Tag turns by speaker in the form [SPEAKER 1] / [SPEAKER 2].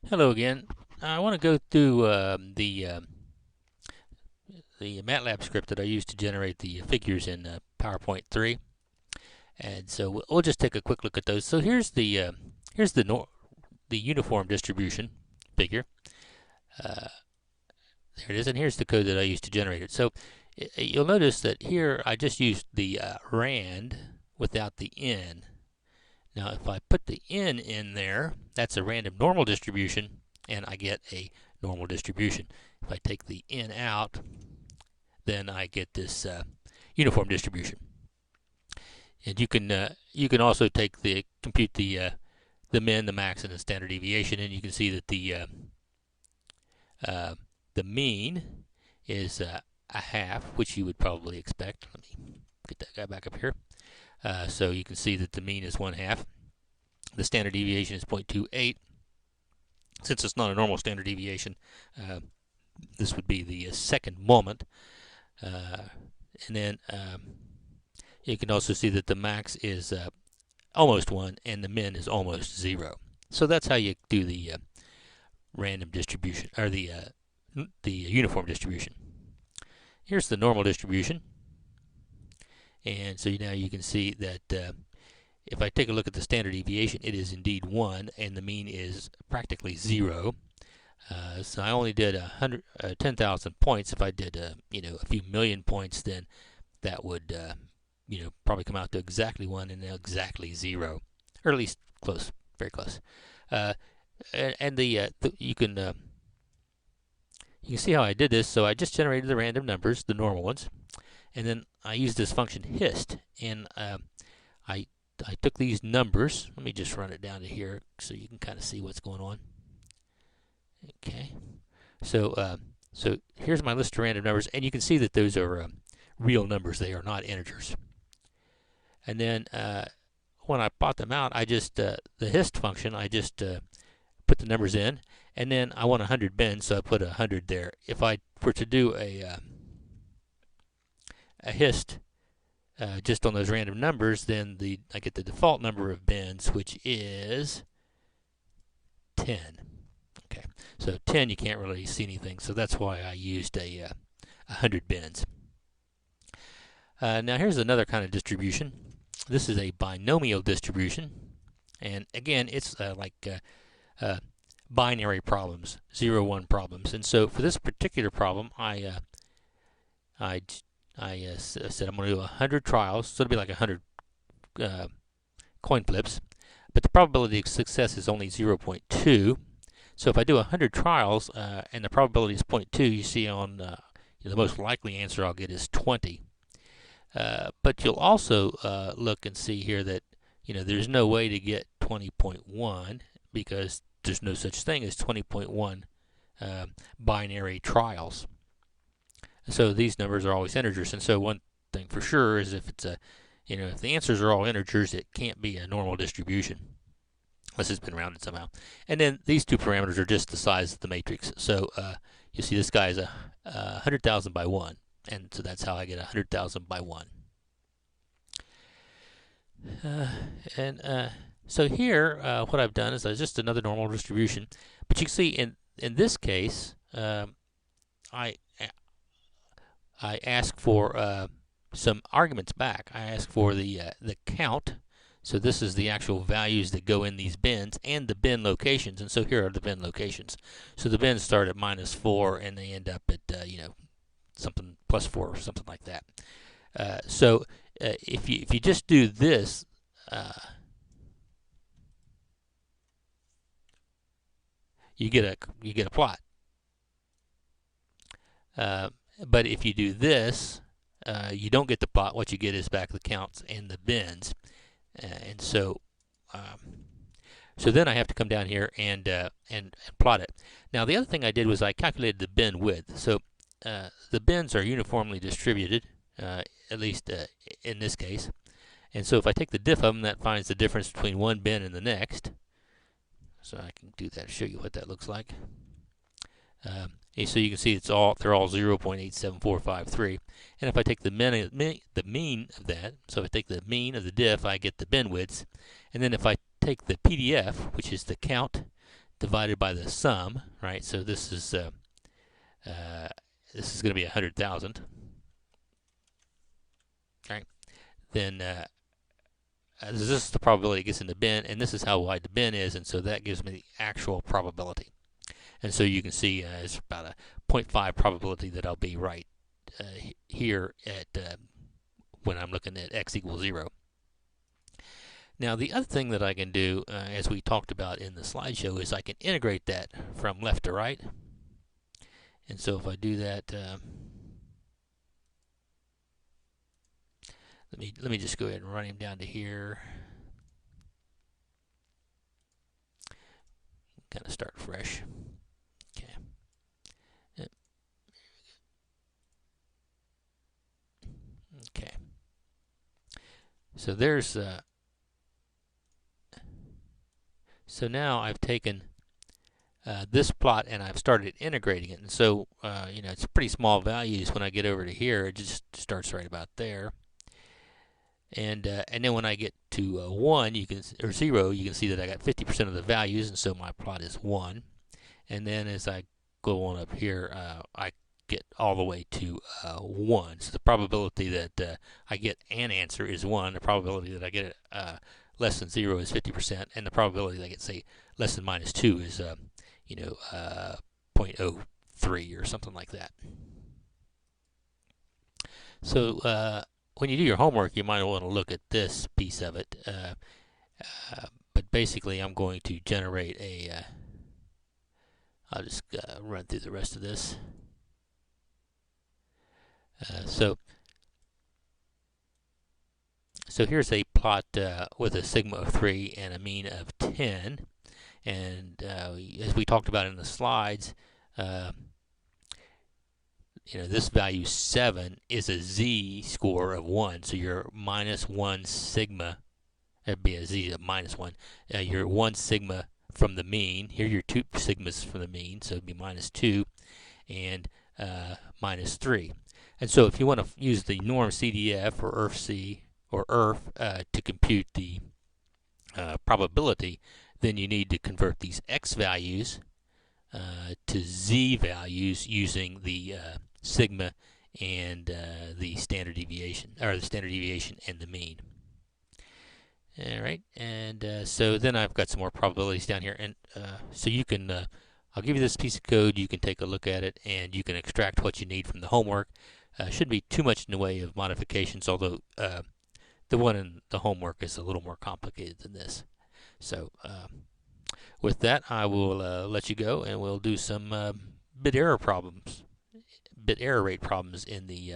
[SPEAKER 1] Hello again. I want to go through the MATLAB script that I used to generate the figures in PowerPoint 3, and so we'll just take a quick look at those. So here's the uniform distribution figure. Uh, there it is, and here's the code that I used to generate it. So you'll notice that here I just used the rand without the n. Now, if I put the n in there, that's a random normal distribution, and I get a normal distribution. If I take the n out, then I get this uniform distribution. And you can also compute the min, the max, and the standard deviation, and you can see that the mean is a half, which you would probably expect. Let me get that guy back up here. So you can see that the mean is 1/2. The standard deviation is 0.28. Since it's not a normal standard deviation, this would be the second moment. And then you can also see that the max is almost 1 and the min is almost 0. So that's how you do the random distribution, or the uniform distribution. Here's the normal distribution. And so now you can see that if I take a look at the standard deviation, it is indeed 1, and the mean is practically 0. So I only did 10,000 points. If I did a few million points, then that would probably come out to exactly 1 and exactly 0, or at least close, very close. And you can see how I did this. So I just generated the random numbers, the normal ones, and then I used this function hist, and I took these numbers. Let me just run it down to here so you can kind of see what's going on. Okay, so here's my list of random numbers, and you can see that those are real numbers. They are not integers. And then when I plot them out, I just the hist function, I just put the numbers in, and then I want 100 bins, so I put 100 there. If I were to do a hist just on those random numbers, then I get the default number of bins, which is 10. Okay, so 10 you can't really see anything, so that's why I used 100 bins. Now here's another kind of distribution. This is a binomial distribution, and again it's like binary problems, 0-1 problems. And so for this particular problem, I said I'm going to do 100 trials, so it'll be like 100 coin flips, but the probability of success is only 0.2. So if I do 100 trials and the probability is 0.2, you see on the most likely answer I'll get is 20. But you'll also look and see here that there's no way to get 20.1 because there's no such thing as 20.1 binary trials. So these numbers are always integers, and so one thing for sure is if it's if the answers are all integers, it can't be a normal distribution unless it's been rounded somehow. And then these two parameters are just the size of the matrix. So you see this guy is 100,000 by 1, and so that's how I get 100,000 by 1. So here, what I've done is just another normal distribution, but you can see in this case, I ask for some arguments back. I ask for the count. So this is the actual values that go in these bins and the bin locations. And so here are the bin locations. So the bins start at -4 and they end up at something +4 or something like that. So if you just do this, you get a plot. But if you do this, you don't get the plot. What you get is back the counts and the bins. And so then I have to come down here and plot it. Now the other thing I did was I calculated the bin width. So the bins are uniformly distributed, at least in this case. And so if I take the diff of them, that finds the difference between one bin and the next. So I can do that to show you what that looks like. So you can see they're all 0.87453. And if I take the mean of that, so if I take the mean of the diff, I get the bin widths. And then if I take the PDF, which is the count, divided by the sum, right? So this is going to be 100,000, right? Then this is the probability it gets in the bin, and this is how wide the bin is, and so that gives me the actual probability. And so you can see it's about a 0.5 probability that I'll be right here at when I'm looking at x equals 0. Now the other thing that I can do, as we talked about in the slideshow, is I can integrate that from left to right. And so if I do that, let me just go ahead and run him down to here. Kind of start fresh. Okay. Yep. Okay. So there's so now I've taken this plot and I've started integrating it, and so you know, it's pretty small values. When I get over to here, it just starts right about there. And then when I get to 1, you can, or 0, you can see that I got 50% of the values, and so my plot is 1. And then as I go on up here, I get all the way to 1. So the probability that I get an answer is 1. The probability that I get less than 0 is 50%, and the probability that I get, say, less than minus 2 is 0.03 or something like that. So when you do your homework, you might want to look at this piece of it. But basically, I'm going to generate a. I'll just run through the rest of this. So here's a plot with a sigma of 3 and a mean of 10. And as we talked about in the slides, you know, this value 7 is a z-score of 1. So your minus 1 sigma, that'd be a z of minus 1. Your 1 sigma from the mean. Here your 2 sigmas from the mean, so it'd be minus 2 and minus 3. And so if you want to use the norm CDF or IRF-C or IRF to compute the probability, then you need to convert these x values to z values using the sigma and the standard deviation, or the standard deviation and the mean. All right, and so then I've got some more probabilities down here, and so you can, I'll give you this piece of code, you can take a look at it, and you can extract what you need from the homework. Shouldn't be too much in the way of modifications, although the one in the homework is a little more complicated than this. So with that, I will let you go, and we'll do some bit error rate problems in the